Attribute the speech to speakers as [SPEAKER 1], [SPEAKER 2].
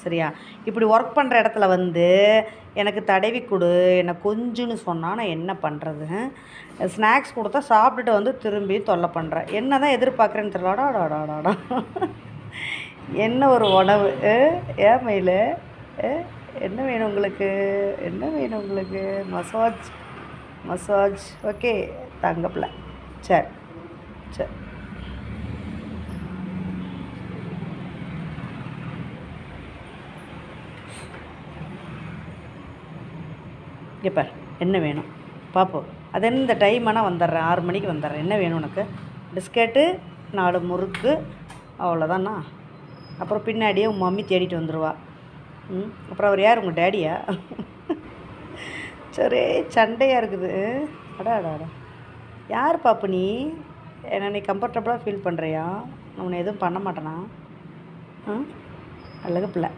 [SPEAKER 1] சரியா? இப்படி ஒர்க் பண்ணுற இடத்துல வந்து எனக்கு தடவி கொடு, என்னை கொஞ்சுன்னு சொன்னால் நான் என்ன பண்ணுறது? ஸ்நாக்ஸ் கொடுத்தா சாப்பிட்டுட்டு வந்து திரும்பி தொல்லை பண்ணுறேன். என்ன தான் எதிர்பார்க்குறேன்னு தெரியல. அடாடாடாடாடா என்ன ஒரு உணவு! ஏன் மயிலு? என்ன வேணும் உங்களுக்கு? என்ன வேணும் உங்களுக்கு? மசாஜ் மசாஜ் ஓகே தங்கப்பில்ல. சரி சரி. இங்கே பார் என்ன வேணும் பார்ப்போம். அது என்ன இந்த டைம் ஆனால் வந்துடுறேன், 6 மணிக்கு வந்துடுறேன். என்ன வேணும் உனக்கு? பிஸ்கெட்டு 4 முறுக்கு அவ்வளோதானா? அப்புறம் பின்னாடியே உன் மம்மி தேடிட்டு வந்துடுவா. அப்புறம் அவர் யார்? உங்கள் டேடியா? சரி சண்டையாக இருக்குது. அடாடாடா யார் பாப்பு நீ? என்ன நீ கம்ஃபர்டபுளாக ஃபீல் பண்ணுறியா? நான் உன்னை எதுவும் பண்ண மாட்டேனா? அழகு பிள்ளை.